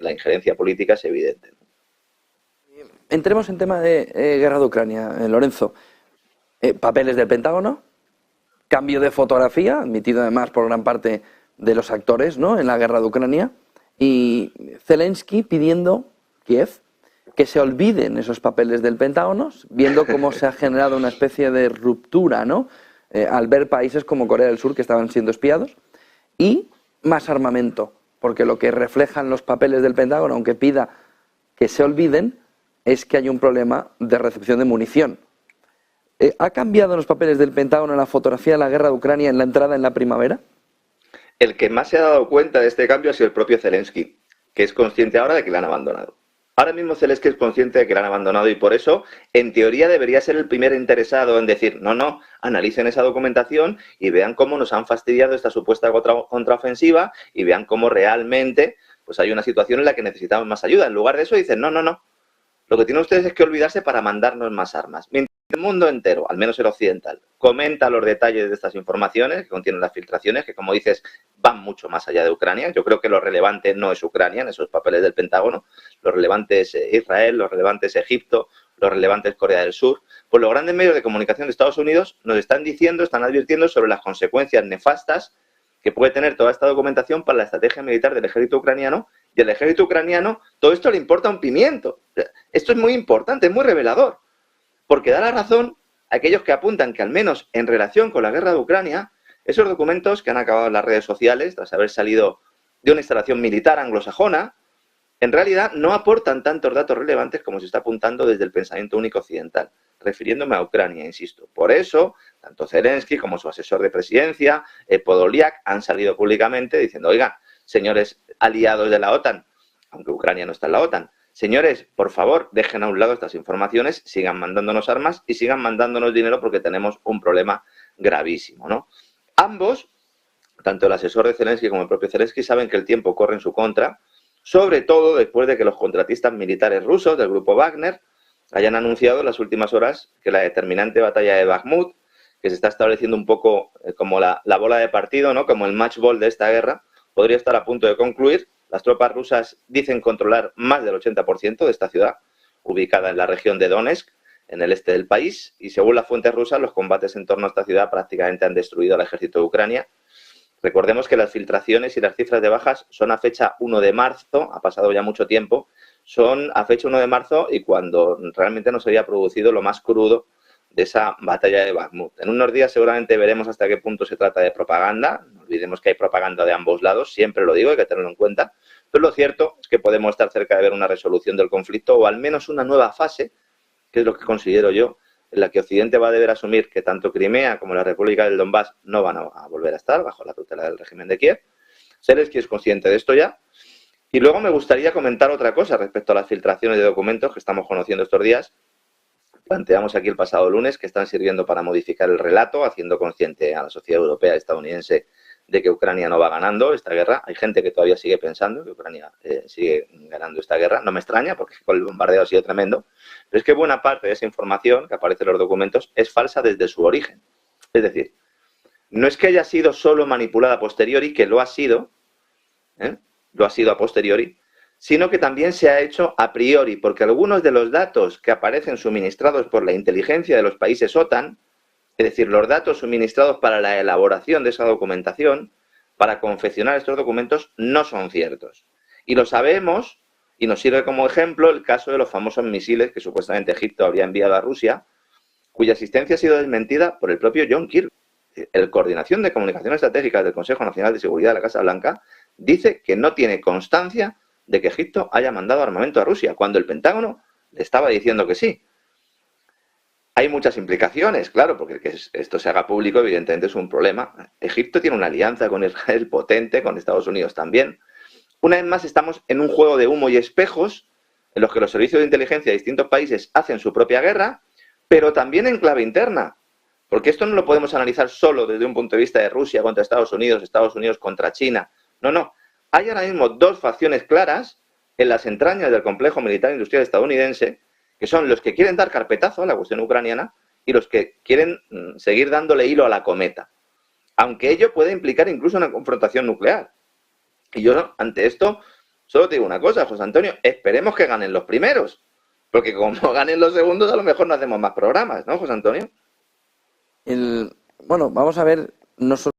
la injerencia política es evidente. Entremos en tema de guerra de Ucrania, Lorenzo. Papeles del Pentágono, cambio de fotografía, admitido además por gran parte de los actores, ¿no?, en la guerra de Ucrania, y Zelensky pidiendo, Kiev, que se olviden esos papeles del Pentágono, viendo cómo se ha generado una especie de ruptura, ¿no?, al ver países como Corea del Sur que estaban siendo espiados, y más armamento, porque lo que reflejan los papeles del Pentágono, aunque pida que se olviden, es que hay un problema de recepción de munición. ¿Ha cambiado los papeles del Pentágono en la fotografía de la guerra de Ucrania en la entrada en la primavera? El que más se ha dado cuenta de este cambio ha sido el propio Zelensky, que es consciente ahora de que le han abandonado. Ahora mismo Zelensky es consciente de que le han abandonado y por eso, en teoría, debería ser el primer interesado en decir, no, analicen esa documentación y vean cómo nos han fastidiado esta supuesta contraofensiva y vean cómo realmente pues hay una situación en la que necesitamos más ayuda. En lugar de eso dicen, no. Lo que tienen ustedes es que olvidarse para mandarnos más armas. Mientras el mundo entero, al menos el occidental, comenta los detalles de estas informaciones que contienen las filtraciones, que como dices, van mucho más allá de Ucrania. Yo creo que lo relevante no es Ucrania en esos papeles del Pentágono. Lo relevante es Israel, lo relevante es Egipto, lo relevante es Corea del Sur. Pues los grandes medios de comunicación de Estados Unidos nos están diciendo, están advirtiendo sobre las consecuencias nefastas que puede tener toda esta documentación para la estrategia militar del ejército ucraniano, y al ejército ucraniano todo esto le importa un pimiento. Esto es muy importante, es muy revelador, porque da la razón a aquellos que apuntan que al menos en relación con la guerra de Ucrania, esos documentos que han acabado en las redes sociales, tras haber salido de una instalación militar anglosajona, en realidad no aportan tantos datos relevantes como se está apuntando desde el pensamiento único occidental, refiriéndome a Ucrania, insisto. Por eso, tanto Zelensky como su asesor de presidencia, Podolyak, han salido públicamente diciendo, oigan, señores aliados de la OTAN, aunque Ucrania no está en la OTAN, señores, por favor, dejen a un lado estas informaciones, sigan mandándonos armas y sigan mandándonos dinero porque tenemos un problema gravísimo, ¿no? Ambos, tanto el asesor de Zelensky como el propio Zelensky, saben que el tiempo corre en su contra, sobre todo después de que los contratistas militares rusos del grupo Wagner hayan anunciado en las últimas horas que la determinante batalla de Bakhmut, que se está estableciendo un poco como la bola de partido, ¿no?, como el match ball de esta guerra, podría estar a punto de concluir. Las tropas rusas dicen controlar más del 80% de esta ciudad, ubicada en la región de Donetsk, en el este del país, y según las fuentes rusas, los combates en torno a esta ciudad prácticamente han destruido al ejército de Ucrania. Recordemos que las filtraciones y las cifras de bajas son a fecha 1 de marzo, ha pasado ya mucho tiempo, son a fecha 1 de marzo y cuando realmente no se había producido lo más crudo de esa batalla de Bakhmut. En unos días seguramente veremos hasta qué punto se trata de propaganda. No olvidemos que hay propaganda de ambos lados, siempre lo digo, hay que tenerlo en cuenta. Pero lo cierto es que podemos estar cerca de ver una resolución del conflicto o al menos una nueva fase, que es lo que considero yo, en la que Occidente va a deber asumir que tanto Crimea como la República del Donbass no van a volver a estar bajo la tutela del régimen de Kiev. Zelensky es consciente de esto ya. Y luego me gustaría comentar otra cosa respecto a las filtraciones de documentos que estamos conociendo estos días. Planteamos aquí el pasado lunes que están sirviendo para modificar el relato, haciendo consciente a la sociedad europea y estadounidense de que Ucrania no va ganando esta guerra. Hay gente que todavía sigue pensando que Ucrania sigue ganando esta guerra. No me extraña porque con el bombardeo ha sido tremendo. Pero es que buena parte de esa información que aparece en los documentos es falsa desde su origen. Es decir, no es que haya sido solo manipulada a posteriori, que lo ha sido a posteriori, sino que también se ha hecho a priori, porque algunos de los datos que aparecen suministrados por la inteligencia de los países OTAN, es decir, los datos suministrados para la elaboración de esa documentación, para confeccionar estos documentos, no son ciertos. Y lo sabemos, y nos sirve como ejemplo el caso de los famosos misiles que supuestamente Egipto habría enviado a Rusia, cuya existencia ha sido desmentida por el propio John Kirby. El Coordinación de Comunicaciones Estratégicas del Consejo Nacional de Seguridad de la Casa Blanca dice que no tiene constancia de que Egipto haya mandado armamento a Rusia, cuando el Pentágono le estaba diciendo que sí. Hay muchas implicaciones, claro, porque que esto se haga público evidentemente es un problema. Egipto tiene una alianza con Israel potente, con Estados Unidos también. Una vez más estamos en un juego de humo y espejos en los que los servicios de inteligencia de distintos países hacen su propia guerra, pero también en clave interna. Porque esto no lo podemos analizar solo desde un punto de vista de Rusia contra Estados Unidos contra China. No. Hay ahora mismo dos facciones claras en las entrañas del complejo militar industrial estadounidense, que son los que quieren dar carpetazo a la cuestión ucraniana y los que quieren seguir dándole hilo a la cometa. Aunque ello puede implicar incluso una confrontación nuclear. Y yo, ante esto, Solo te digo una cosa, José Antonio, esperemos que ganen los primeros. Porque como ganen los segundos, a lo mejor no hacemos más programas, ¿no, José Antonio? Bueno, vamos a ver, no solo